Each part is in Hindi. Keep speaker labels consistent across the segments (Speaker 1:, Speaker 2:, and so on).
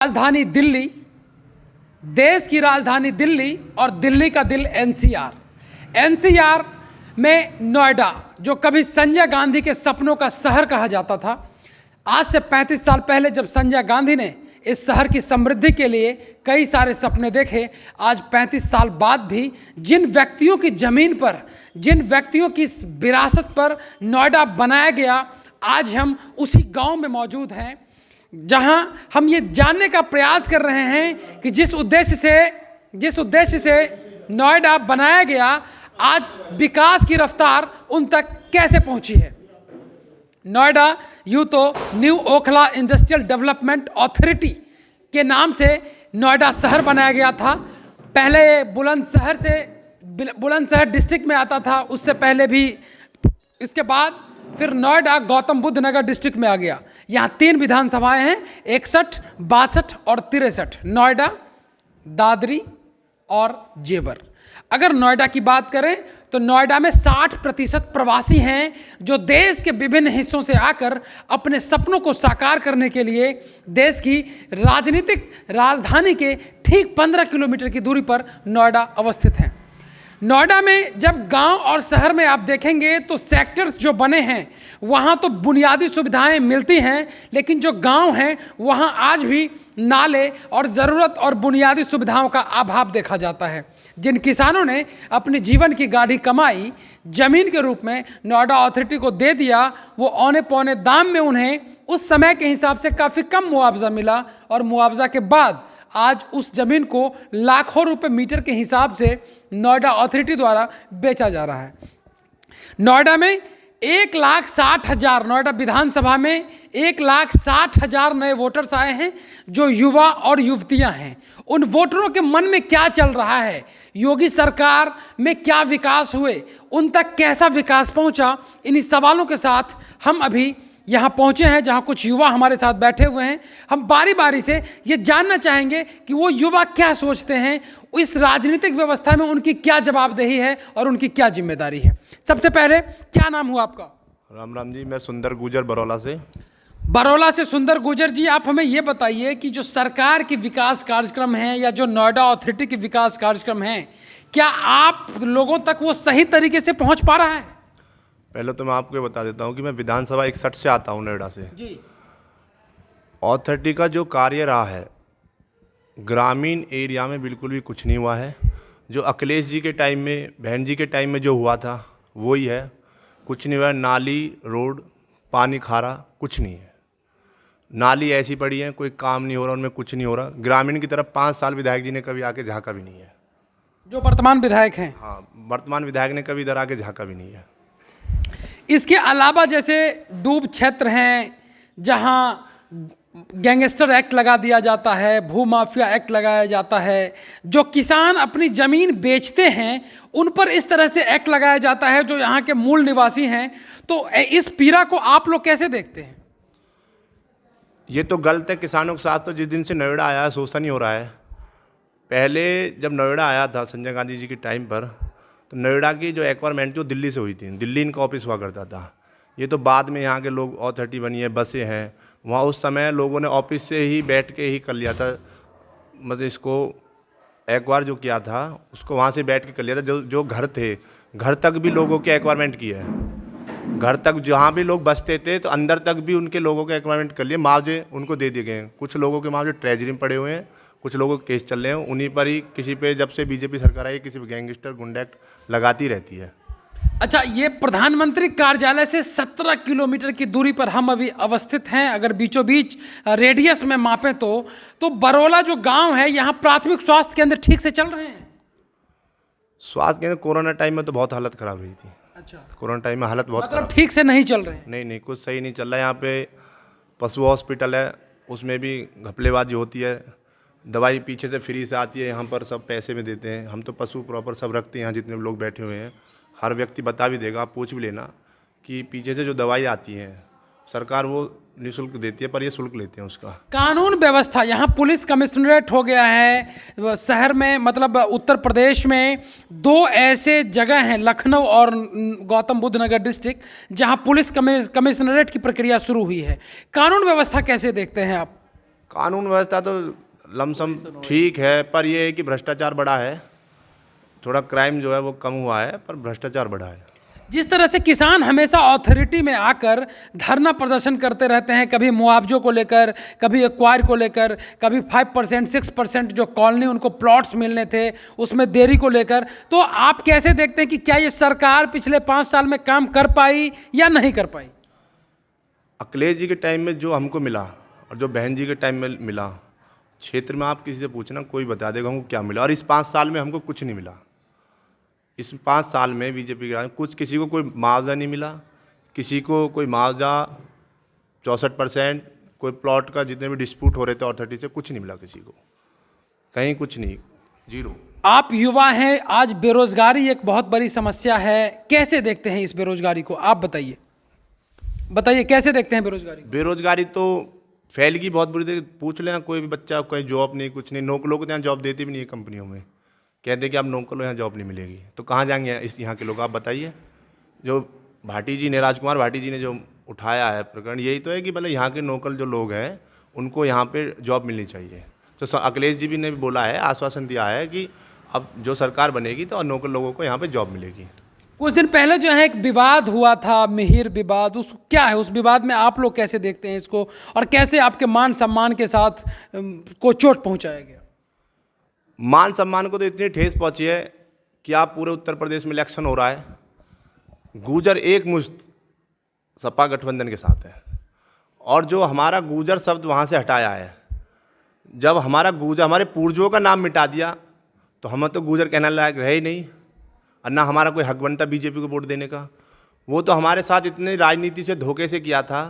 Speaker 1: राजधानी दिल्ली, देश की राजधानी दिल्ली और दिल्ली का दिल एनसीआर में नोएडा, जो कभी संजय गांधी के सपनों का शहर कहा जाता था। आज से 35 साल पहले जब संजय गांधी ने इस शहर की समृद्धि के लिए कई सारे सपने देखे, आज 35 साल बाद भी जिन व्यक्तियों की ज़मीन पर, जिन व्यक्तियों की विरासत पर नोएडा बनाया गया, आज हम उसी गांव में मौजूद हैं जहां हम ये जानने का प्रयास कर रहे हैं कि जिस उद्देश्य से नोएडा बनाया गया, आज विकास की रफ्तार उन तक कैसे पहुंची है। नोएडा यूँ तो new Okhla industrial development authority के नाम से नोएडा शहर बनाया गया था। पहले बुलंदशहर डिस्ट्रिक्ट में आता था, उससे पहले भी। इसके बाद फिर नोएडा गौतम बुद्ध नगर डिस्ट्रिक्ट में आ गया। यहाँ 3 विधानसभाएं हैं, 61, 62 और 63। नोएडा, दादरी और जेवर। अगर नोएडा की बात करें तो नोएडा में 60% प्रवासी हैं जो देश के विभिन्न हिस्सों से आकर अपने सपनों को साकार करने के लिए देश की राजनीतिक राजधानी के ठीक 15 किलोमीटर की दूरी पर नोएडा अवस्थित है। नोएडा में जब गांव और शहर में आप देखेंगे तो सेक्टर्स जो बने हैं वहाँ तो बुनियादी सुविधाएं मिलती हैं, लेकिन जो गांव हैं वहाँ आज भी नाले और ज़रूरत और बुनियादी सुविधाओं का अभाव देखा जाता है। जिन किसानों ने अपनी जीवन की गाढ़ी कमाई ज़मीन के रूप में नोएडा अथॉरिटी को दे दिया, वो औने पौने दाम में उन्हें उस समय के हिसाब से काफ़ी कम मुआवजा मिला, और मुआवजा के बाद आज उस ज़मीन को लाखों रुपए मीटर के हिसाब से नोएडा अथॉरिटी द्वारा बेचा जा रहा है। नोएडा में 1,60,000, नोएडा विधानसभा में 1,60,000 नए वोटर्स आए हैं जो युवा और युवतियां हैं। उन वोटरों के मन में क्या चल रहा है, योगी सरकार में क्या विकास हुए, उन तक कैसा विकास पहुंचा, इन्हीं सवालों के साथ हम अभी यहाँ पहुँचे हैं जहाँ कुछ युवा हमारे साथ बैठे हुए हैं। हम बारी बारी से ये जानना चाहेंगे कि वो युवा क्या सोचते हैं, इस राजनीतिक व्यवस्था में उनकी क्या जवाबदेही है और उनकी क्या जिम्मेदारी है। सबसे पहले क्या नाम हुआ आपका?
Speaker 2: राम राम जी, मैं सुंदर गुजर
Speaker 1: बरौला से सुंदर गुजर जी, आप हमें ये बताइए कि जो सरकार के विकास कार्यक्रम हैं या जो नोएडा अथॉरिटी के विकास कार्यक्रम हैं, क्या आप लोगों तक वो सही तरीके से पहुँच पा रहा है?
Speaker 2: पहले तो मैं आपको ये बता देता हूँ कि मैं विधानसभा 61 से आता हूँ, नोएडा से
Speaker 1: जी।
Speaker 2: अथॉरिटी का जो कार्य रहा है ग्रामीण एरिया में बिल्कुल भी कुछ नहीं हुआ है। जो अखिलेश जी के टाइम में, बहन जी के टाइम में जो हुआ था वही है, कुछ नहीं हुआ। नाली, रोड, पानी, खारा कुछ नहीं है। नाली ऐसी पड़ी है, कोई काम नहीं हो रहा, उनमें कुछ नहीं हो रहा। ग्रामीण की तरफ 5 साल विधायक जी ने कभी आके झाँका भी नहीं है।
Speaker 1: जो वर्तमान विधायक हैं?
Speaker 2: हाँ, वर्तमान विधायक ने कभी इधर आके झाँका भी नहीं है।
Speaker 1: इसके अलावा जैसे डूब क्षेत्र हैं जहां गैंगस्टर एक्ट लगा दिया जाता है, भूमाफिया एक्ट लगाया जाता है, जो किसान अपनी ज़मीन बेचते हैं उन पर इस तरह से एक्ट लगाया जाता है जो यहाँ के मूल निवासी हैं, तो इस पीड़ा को आप लोग कैसे देखते हैं?
Speaker 2: ये तो गलत है। किसानों के साथ तो जिस दिन से नोएडा आया है शोषण ही हो रहा है। पहले जब नोएडा आया था संजय गांधी जी के टाइम पर, तो नोएडा की जो एक्वायरमेंट थी वो दिल्ली से हुई थी, दिल्ली इनका ऑफिस हुआ करता था। ये तो बाद में यहाँ के लोग अथॉरिटी बनी है, बसें हैं, वहाँ उस समय लोगों ने ऑफिस से ही बैठ के ही कर लिया था। मतलब इसको एक्वायर जो किया था उसको वहाँ से बैठ के कर लिया था। जो घर थे, घर तक भी लोगों के एक्वायरमेंट किए हैं। घर तक जहाँ भी लोग बसते थे तो अंदर तक भी उनके लोगों के एक्वायरमेंट कर लिए। मुआवजे उनको दे दिए गए हैं। कुछ लोगों के मुआवजे ट्रेजरी में पड़े हुए हैं, कुछ लोगों के केस चल रहे हैं। उन्हीं पर ही किसी पे, जब से बीजेपी सरकार आई, किसी पे गैंगस्टर गुंडा एक्ट लगाती रहती है।
Speaker 1: अच्छा, ये प्रधानमंत्री कार्यालय से 17 किलोमीटर की दूरी पर हम अभी अवस्थित हैं। अगर बीचों बीच रेडियस में मापें तो बरौला जो गांव है, यहाँ प्राथमिक स्वास्थ्य केंद्र ठीक से चल रहे हैं?
Speaker 2: स्वास्थ्य केंद्र कोरोना टाइम में तो बहुत हालत ख़राब रही थी।
Speaker 1: अच्छा,
Speaker 2: कोरोना टाइम में हालत बहुत
Speaker 1: मतलब ठीक से नहीं चल रहे हैं?
Speaker 2: नहीं, कुछ सही नहीं चल रहा है। यहाँ पे पशु हॉस्पिटल है, उसमें भी घपलेबाजी होती है। दवाई पीछे से फ्री से आती है, यहाँ पर सब पैसे में देते हैं। हम तो पशु प्रॉपर सब रखते हैं यहाँ, जितने लोग बैठे हुए हैं। हर व्यक्ति बता भी देगा, आप पूछ भी लेना कि पीछे से जो दवाई आती है सरकार वो निःशुल्क देती है, पर ये शुल्क लेते हैं उसका।
Speaker 1: कानून व्यवस्था, यहाँ पुलिस कमिश्नरेट हो गया है शहर में, मतलब उत्तर प्रदेश में 2 ऐसे जगह हैं, लखनऊ और गौतम बुद्ध नगर डिस्ट्रिक्ट, जहाँ पुलिस कमिश्नरेट की प्रक्रिया शुरू हुई है। कानून व्यवस्था कैसे देखते हैं आप?
Speaker 2: कानून व्यवस्था तो लमसम ठीक है, पर ये है कि भ्रष्टाचार बढ़ा है। थोड़ा क्राइम जो है वो कम हुआ है, पर भ्रष्टाचार बढ़ा है।
Speaker 1: जिस तरह से किसान हमेशा अथॉरिटी में आकर धरना प्रदर्शन करते रहते हैं, कभी मुआवजों को लेकर, कभी एक्वायर को लेकर, कभी 5% 6% जो कॉलोनी उनको प्लॉट्स मिलने थे उसमें देरी को लेकर, तो आप कैसे देखते हैं कि क्या ये सरकार पिछले 5 साल में काम कर पाई या नहीं कर पाई?
Speaker 2: अखिलेश जी के टाइम में जो हमको मिला और जो बहन जी के टाइम में मिला, क्षेत्र में आप किसी से पूछना कोई बता देगा हमको क्या मिला। और इस 5 साल में हमको कुछ नहीं मिला। इस 5 साल में बीजेपी के राज कुछ, किसी को कोई मुआवजा नहीं मिला, किसी को कोई मुआवजा 64%, कोई प्लॉट का जितने भी डिस्प्यूट हो रहे थे अथॉरिटी से, कुछ नहीं मिला किसी को, कहीं कुछ नहीं, जीरो।
Speaker 1: आप युवा हैं, आज बेरोजगारी एक बहुत बड़ी समस्या है, कैसे देखते हैं इस बेरोजगारी को? आप बताइए कैसे देखते हैं बेरोजगारी?
Speaker 2: बेरोजगारी तो फैलगी बहुत बुरी तरह। पूछ लें कोई भी बच्चा, कोई जॉब नहीं, कुछ नहीं। नौकरों को तो यहाँ जॉब देती भी नहीं है कंपनियों में, कहते हैं कि आप नौकर लो, यहाँ जॉब नहीं मिलेगी। तो कहाँ जाएंगे इस यहाँ के लोग, आप बताइए। जो भाटी जी ने, राजकुमार भाटी जी ने जो उठाया है प्रकरण, यही तो है कि मतलब यहाँ के नौकर जो लोग हैं उनको यहाँ पे जॉब मिलनी चाहिए। तो अखिलेश जी भी ने भी बोला है, आश्वासन दिया है कि अब जो सरकार बनेगी तो नौकर लोगों को यहाँ पे जॉब मिलेगी।
Speaker 1: कुछ दिन पहले जो है एक विवाद हुआ था, मिहिर विवाद, उस क्या है उस विवाद में आप लोग कैसे देखते हैं इसको, और कैसे आपके मान सम्मान के साथ को चोट पहुंचाया गया?
Speaker 2: मान सम्मान को तो इतनी ठेस पहुंची है कि आप पूरे उत्तर प्रदेश में इलेक्शन हो रहा है, गुर्जर एक मुश्त सपा गठबंधन के साथ है, और जो हमारा गुर्जर शब्द वहाँ से हटाया है, जब हमारा गुर्जर, हमारे पूर्वजों का नाम मिटा दिया, तो हम तो गुर्जर कहने लायक रहे ही नहीं, और ना हमारा कोई हक बनता बीजेपी को वोट देने का। वो तो हमारे साथ इतने राजनीति से धोखे से किया था।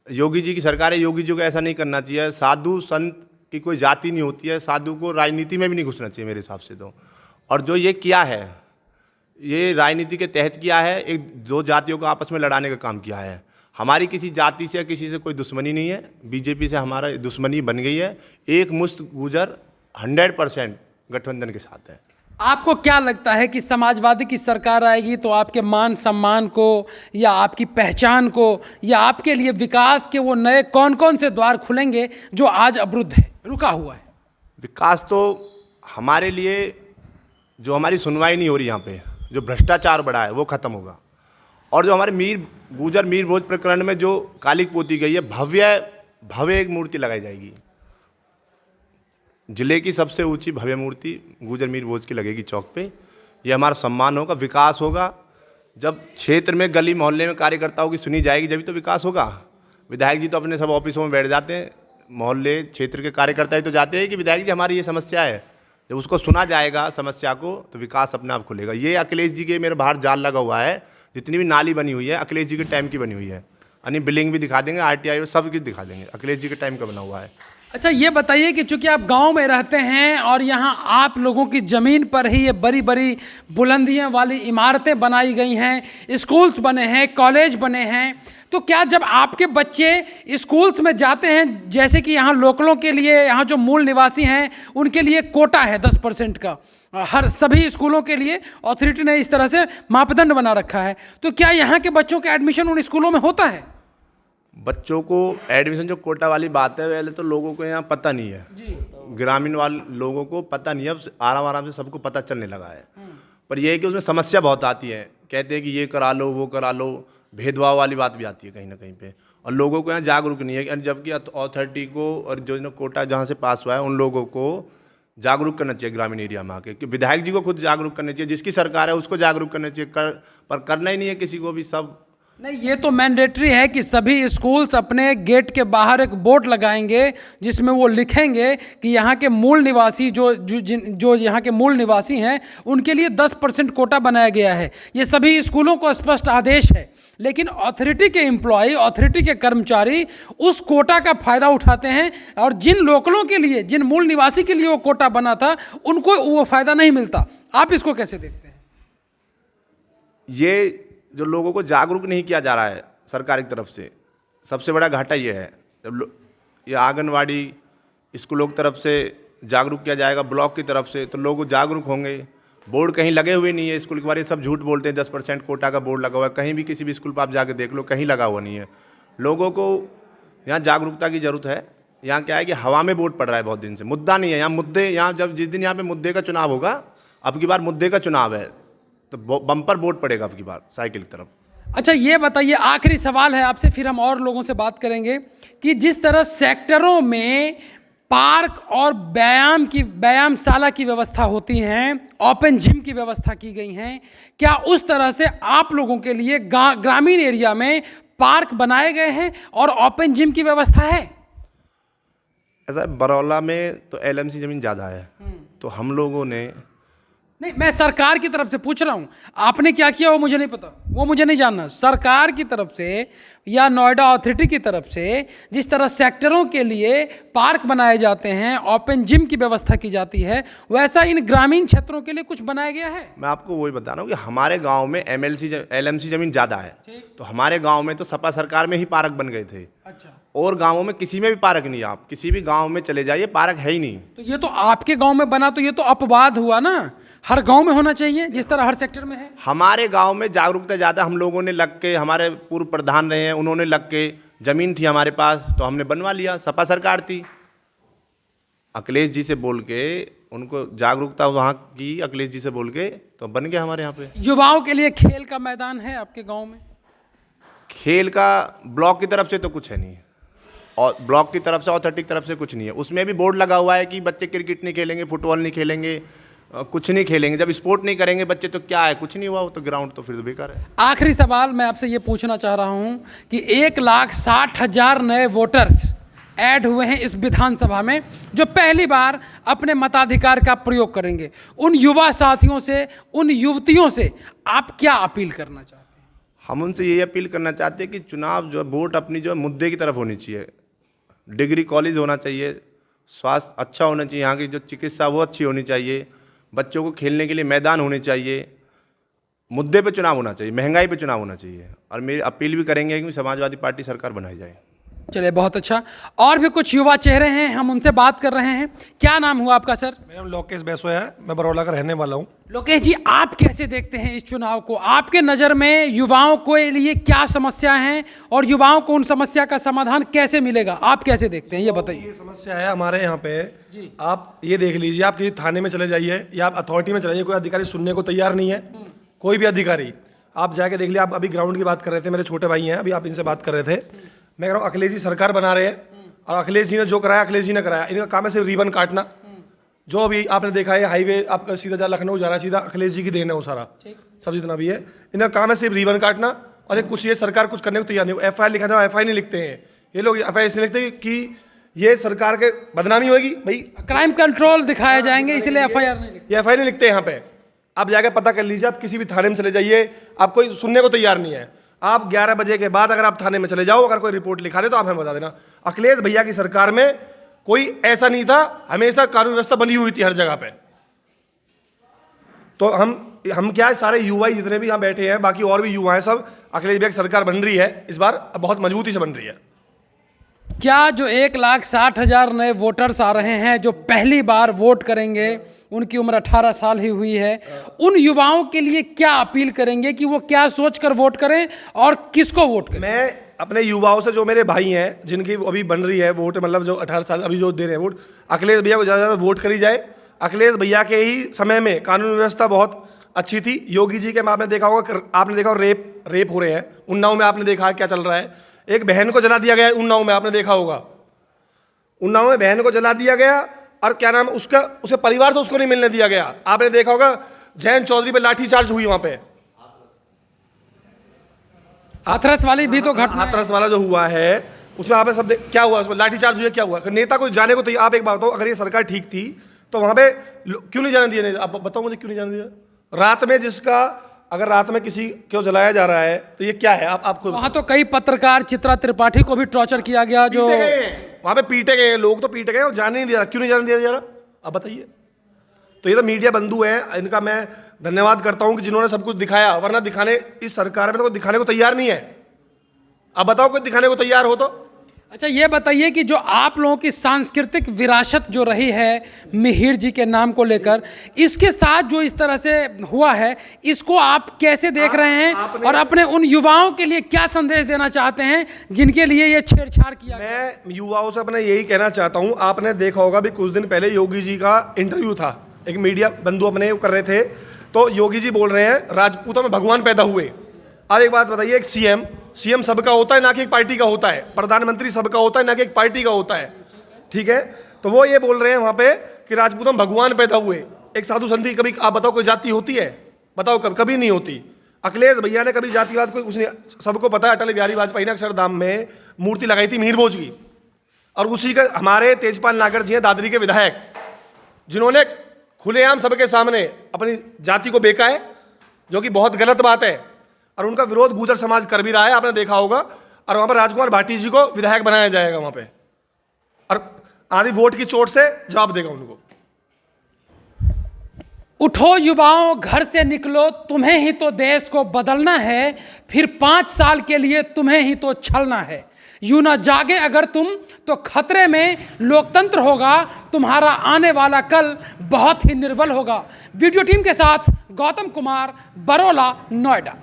Speaker 2: योगी जी की सरकार है, योगी जी को ऐसा नहीं करना चाहिए। साधु संत की कोई जाति नहीं होती है, साधु को राजनीति में भी नहीं घुसना चाहिए मेरे हिसाब से तो। और जो ये किया है, ये राजनीति के तहत किया है, एक दो जातियों को आपस में लड़ाने का काम किया है। हमारी किसी जाति से या किसी से कोई दुश्मनी नहीं है, बीजेपी से हमारा दुश्मनी बन गई है। एक मुश्त गुर्जर 100% गठबंधन के साथ है।
Speaker 1: आपको क्या लगता है कि समाजवादी की सरकार आएगी तो आपके मान सम्मान को, या आपकी पहचान को, या आपके लिए विकास के वो नए कौन कौन से द्वार खुलेंगे जो आज अवरुद्ध है, रुका हुआ है?
Speaker 2: विकास तो हमारे लिए, जो हमारी सुनवाई नहीं हो रही यहाँ पे, जो भ्रष्टाचार बढ़ा है वो खत्म होगा। और जो हमारे गुर्जर मीर भोज प्रकरण में जो कालिक पोती गई है, भव्य एक मूर्ति लगाई जाएगी। जिले की सबसे ऊंची भव्य मूर्ति गुर्जर मीर भोज की लगेगी चौक पे। ये हमारा सम्मान होगा, विकास होगा। जब क्षेत्र में गली मोहल्ले में कार्यकर्ताओं की सुनी जाएगी, जब तो विकास होगा। विधायक जी तो अपने सब ऑफिसों में बैठ जाते हैं, मोहल्ले क्षेत्र के कार्यकर्ता ही तो जाते हैं कि विधायक जी हमारी ये समस्या है। जब उसको सुना जाएगा समस्या को, तो विकास अपने आप खुलेगा। ये अखिलेश जी के मेरे बाहर जाल लगा हुआ है, जितनी भी नाली बनी हुई है अखिलेश जी के टाइम की बनी हुई है। यानी बिलिंग भी दिखा देंगे, RTI सब कुछ दिखा देंगे, अखिलेश जी के टाइम का बना हुआ है।
Speaker 1: अच्छा, ये बताइए कि चूंकि आप गांव में रहते हैं और यहाँ आप लोगों की ज़मीन पर ही ये बड़ी बड़ी बुलंदियां वाली इमारतें बनाई गई हैं, स्कूल्स बने हैं, कॉलेज बने हैं, तो क्या जब आपके बच्चे स्कूल्स में जाते हैं, जैसे कि यहाँ लोकलों के लिए, यहाँ जो मूल निवासी हैं उनके लिए कोटा है 10% का, हर सभी स्कूलों के लिए अथॉरिटी ने इस तरह से मापदंड बना रखा है, तो क्या यहाँ के बच्चों का एडमिशन उन स्कूलों में होता है?
Speaker 2: बच्चों को एडमिशन, जो कोटा वाली बात है, पहले तो लोगों को यहाँ पता नहीं है जी, ग्रामीण वाले लोगों को पता नहीं है। अब आराम आराम से सबको पता चलने लगा है। पर यह है कि उसमें समस्या बहुत आती है, कहते हैं कि ये करा लो, वो करा लो, भेदभाव वाली बात भी आती है कहीं ना कहीं पे, और लोगों को यहाँ जागरूक नहीं है। जबकि अथॉरिटी को और जो कोटा जहाँ से पास हुआ है उन लोगों को जागरूक करना चाहिए ग्रामीण एरिया में आके, कि विधायक जी को खुद जागरूक करना चाहिए, जिसकी सरकार है उसको जागरूक करना चाहिए, पर करना ही नहीं है किसी को भी। सब
Speaker 1: नहीं, ये तो मैंडेटरी है कि सभी स्कूल्स अपने गेट के बाहर एक बोर्ड लगाएंगे जिसमें वो लिखेंगे कि यहाँ के मूल निवासी जो यहाँ के मूल निवासी हैं उनके लिए 10% कोटा बनाया गया है। ये सभी स्कूलों को स्पष्ट आदेश है, लेकिन अथॉरिटी के एम्प्लॉय, अथॉरिटी के कर्मचारी उस कोटा का फ़ायदा उठाते हैं, और जिन लोकलों के लिए, जिन मूल निवासी के लिए वो कोटा बना था, उनको वो फ़ायदा नहीं मिलता। आप इसको कैसे देखते हैं?
Speaker 2: ये जो लोगों को जागरूक नहीं किया जा रहा है सरकार की तरफ से, सबसे बड़ा घाटा ये है। जब ये आंगनवाड़ी स्कूलों की तरफ से जागरूक किया जाएगा, ब्लॉक की तरफ से, तो लोग जागरूक होंगे। बोर्ड कहीं लगे हुए नहीं है स्कूल के बारे में, सब झूठ बोलते हैं। 10% कोटा का बोर्ड लगा हुआ है, कहीं भी किसी भी स्कूल पर आप जाके देख लो, कहीं लगा हुआ नहीं है। लोगों को यहाँ जागरूकता की ज़रूरत है, यहाँ क्या है कि हवा में वोट पड़ रहा है बहुत दिन से, मुद्दा नहीं है यहाँ। मुद्दे यहाँ जब जिस दिन यहाँ पे मुद्दे का चुनाव होगा, अब की बार मुद्दे का चुनाव है, तो बम्पर वोट पड़ेगा अब की बार साइकिल की तरफ।
Speaker 1: अच्छा ये बताइए, आखिरी सवाल है आपसे, फिर हम और लोगों से बात करेंगे कि जिस तरह सेक्टरों में पार्क और व्यायामशाला की व्यवस्था होती हैं, ओपन जिम की व्यवस्था की गई हैं, क्या उस तरह से आप लोगों के लिए ग्रामीण एरिया में पार्क बनाए गए हैं और ओपन जिम की व्यवस्था है?
Speaker 2: ऐसा बरौला में तो एलएमसी ज़मीन ज़्यादा है, तो हम लोगों ने
Speaker 1: नहीं, मैं सरकार की तरफ से पूछ रहा हूँ, आपने क्या किया वो मुझे नहीं पता, वो मुझे नहीं जानना। सरकार की तरफ से या नोएडा अथॉरिटी की तरफ से जिस तरह सेक्टरों के लिए पार्क बनाए जाते हैं, ओपन जिम की व्यवस्था की जाती है, वैसा इन ग्रामीण क्षेत्रों के लिए कुछ बनाया गया है?
Speaker 2: मैं आपको वही बता रहा हूँ कि हमारे गांव में एलएमसी ज़मीन ज़्यादा है, तो हमारे गांव में तो सपा सरकार में ही पार्क बन गए थे।
Speaker 1: अच्छा,
Speaker 2: और गांवों में किसी में भी पार्क नहीं है, आप किसी भी गांव में चले जाइए पार्क है ही नहीं।
Speaker 1: तो ये तो आपके गांव में बना, तो ये तो अपवाद हुआ ना, हर गांव में होना चाहिए जिस तरह हर सेक्टर में है।
Speaker 2: हमारे गांव में जागरूकता ज़्यादा, हम लोगों ने लग के, हमारे पूर्व प्रधान रहे हैं, उन्होंने लग के, ज़मीन थी हमारे पास तो हमने बनवा लिया, सपा सरकार थी। अखिलेश जी से बोल के उनको जागरूकता वहाँ की, अखिलेश जी से बोल के तो बन गया हमारे यहाँ पे।
Speaker 1: युवाओं के लिए खेल का मैदान है आपके गांव में?
Speaker 2: खेल का ब्लॉक की तरफ से तो कुछ है नहीं, और ब्लॉक की तरफ से, अथॉरिटी की तरफ से कुछ नहीं है। उसमें भी बोर्ड लगा हुआ है कि बच्चे क्रिकेट नहीं खेलेंगे, फुटबॉल नहीं खेलेंगे, कुछ नहीं खेलेंगे। जब स्पोर्ट नहीं करेंगे बच्चे तो क्या है, कुछ नहीं हुआ, वो तो ग्राउंड तो फिर तो बेकार है।
Speaker 1: आखिरी सवाल मैं आपसे ये पूछना चाह रहा हूं कि 1,60,000 नए वोटर्स ऐड हुए हैं इस विधानसभा में, जो पहली बार अपने मताधिकार का प्रयोग करेंगे। उन युवा साथियों से, उन युवतियों से आप क्या अपील करना चाहते हैं?
Speaker 2: हम उनसे यही अपील करना चाहते हैं कि चुनाव जो है, वोट अपनी जो है मुद्दे की तरफ होनी चाहिए। डिग्री कॉलेज होना चाहिए, स्वास्थ्य अच्छा होना चाहिए, यहाँ की जो चिकित्सा वो अच्छी होनी चाहिए, बच्चों को खेलने के लिए मैदान होने चाहिए, मुद्दे पे चुनाव होना चाहिए, महंगाई पे चुनाव होना चाहिए। और मेरी अपील भी करेंगे कि समाजवादी पार्टी सरकार बनाई जाए।
Speaker 1: चलिए, बहुत अच्छा। और भी कुछ युवा चेहरे हैं, हम उनसे बात कर रहे हैं। क्या नाम हुआ आपका सर?
Speaker 3: मेरा नाम लोकेश बैसोया है, मैं बरौला का रहने वाला हूँ।
Speaker 1: लोकेश जी, आप कैसे देखते हैं इस चुनाव को? आपके नज़र में युवाओं के लिए क्या समस्या हैं और युवाओं को उन समस्या का समाधान कैसे मिलेगा? आप कैसे देखते हैं, ये बताइए।
Speaker 3: ये समस्या है हमारे यहाँ पे जी। आप ये देख लीजिए, आप किसी थाने में चले जाइए या आप अथॉरिटी में चले जाइए, कोई अधिकारी सुनने को तैयार नहीं है। कोई भी अधिकारी, आप जाके देख लिया। आप अभी ग्राउंड की बात कर रहे थे, मेरे छोटे भाई हैं, अभी आप इनसे बात कर रहे थे। मैं कह रहा हूँ अखिलेश जी सरकार बना रहे हैं और अखिलेश जी ने जो कराया अखिलेश जी ने कराया। इनका काम है सिर्फ रिबन काटना। जो अभी आपने देखा है हाईवे आपका सीधा जा लखनऊ जा रहा है, सीधा अखिलेश जी की देन है वो सारा, सब जितना भी है। इनका काम है सिर्फ रिबन काटना। और एक कुछ ये सरकार कुछ करने को तैयार नहीं। एफआईआर लिखा था, एफआईआर नहीं लिखते हैं ये लोग। एफआईआर इसलिए लिखते कि ये सरकार के बदनामी होगी भाई,
Speaker 1: क्राइम कंट्रोल दिखाए जाएंगे, इसलिए एफआईआर नहीं लिखते।
Speaker 3: ये एफआईआर नहीं लिखते यहाँ पे। आप जाके पता कर लीजिए, आप किसी भी थाने में चले जाइए, आप कोई सुनने को तैयार नहीं है। आप 11 बजे के बाद अगर आप थाने में चले जाओ, अगर कोई रिपोर्ट लिखा दे तो आप हमें बता देना। अखिलेश भैया की सरकार में कोई ऐसा नहीं था, हमेशा कानून व्यवस्था बनी हुई थी हर जगह पे। तो हम क्या है, सारे युवा जितने भी यहाँ बैठे हैं, बाकी और भी युवा हैं, सब अखिलेश भैया की सरकार बन रही है इस बार, बहुत मजबूती से बन रही है।
Speaker 1: क्या जो 1,60,000 नए वोटर्स आ रहे हैं, जो पहली बार वोट करेंगे, उनकी उम्र 18 साल ही हुई है, उन युवाओं के लिए क्या अपील करेंगे कि वो क्या सोचकर वोट करें और किसको वोट करें?
Speaker 3: मैं अपने युवाओं से, जो मेरे भाई हैं जिनकी अभी बन रही है वोट, मतलब जो 18 साल अभी जो दे रहे हैं वोट, अखिलेश भैया को ज़्यादा से ज़्यादा वोट करी जाए। अखिलेश भैया के ही समय में कानून व्यवस्था बहुत अच्छी थी। योगी जी के में आपने देखा होगा रेप हो रहे हैं। उन्नाव में आपने देखा क्या चल रहा है, एक बहन को जला दिया गया है उन्नाव में, आपने देखा होगा। उन्नाव में बहन को जला दिया गया और क्या नाम उसके परिवार से उसको नहीं मिलने दिया गया। आपने देखा होगा जयंत चौधरी पे लाठीचार्ज हुई वहां पे।
Speaker 1: हाथरस वाली भी तो घटना,
Speaker 3: हाथरस वाला जो हुआ है उसमें आपने सब क्या हुआ, उसमें लाठीचार्ज हुआ, क्या हुआ? नेता को जाने को तो आप एक बात बताओ, अगर ये सरकार ठीक थी तो वहां पे क्यों नहीं जाने दिया? आप बताओ मुझे, क्यों नहीं जाने दिया? रात में अगर रात में किसी को जलाया जा रहा है तो ये क्या है? आप खुद
Speaker 1: वहां तो कई पत्रकार, चित्रा त्रिपाठी को भी टॉर्चर किया गया, जो
Speaker 3: वहां पे पीटे गए लोग, तो पीटे गए और जाने नहीं दिया। क्यों नहीं जाने दिया जा रहा? अब बताइए। तो ये तो मीडिया बंधु है, इनका मैं धन्यवाद करता हूं कि जिन्होंने सब कुछ दिखाया, वरना दिखाने इस सरकार में तो कोई दिखाने को तैयार नहीं है। अब बताओ कोई दिखाने को तैयार हो तो?
Speaker 1: अच्छा, ये बताइए कि जो आप लोगों की सांस्कृतिक विरासत जो रही है मिहिर जी के नाम को लेकर, इसके साथ जो इस तरह से हुआ है, इसको आप कैसे देख रहे हैं और अपने उन युवाओं के लिए क्या संदेश देना चाहते हैं जिनके लिए ये छेड़छाड़ किया गया?
Speaker 3: मैं युवाओं से अपने यही कहना चाहता हूं, आपने देखा होगा भी कुछ दिन पहले योगी जी का इंटरव्यू था, एक मीडिया बंधु अपने कर रहे थे, तो योगी जी बोल रहे हैं राजपूतों में भगवान पैदा हुए। अब एक बात बताइए, एक सीएम सबका होता है ना कि एक पार्टी का होता है, प्रधानमंत्री सबका होता है ना कि एक पार्टी का होता है, ठीक है? तो वो ये बोल रहे हैं वहां पे कि राजपूतों में भगवान पैदा हुए। एक साधु संधि, कभी आप बताओ कोई जाति होती है? बताओ, कभी नहीं होती। अखिलेश भैया ने कभी जातिवाद कोई उसने, सबको पता है अटल बिहारी वाजपेयी ने अक्षरधाम में मूर्ति लगाई थी मिहिर भोज की, और उसी का हमारे तेजपाल नागर जी हैं दादरी के विधायक, जिन्होंने खुलेआम सबके सामने अपनी जाति को बेका है, जो कि बहुत गलत बात है, और उनका विरोध गुर्जर समाज कर भी रहा है, आपने देखा होगा। और वहां पर राजकुमार भाटी जी को विधायक बनाया जाएगा वहां पे, और आधी वोट की चोट से जवाब देगा उनको।
Speaker 1: उठो युवाओं, घर से निकलो, तुम्हें ही तो देश को बदलना है, फिर 5 साल के लिए तुम्हें ही तो छलना है। यूं ना जागे अगर तुम तो खतरे में लोकतंत्र होगा, तुम्हारा आने वाला कल बहुत ही निर्बल होगा। वीडियो टीम के साथ गौतम कुमार, बरोला, नोएडा।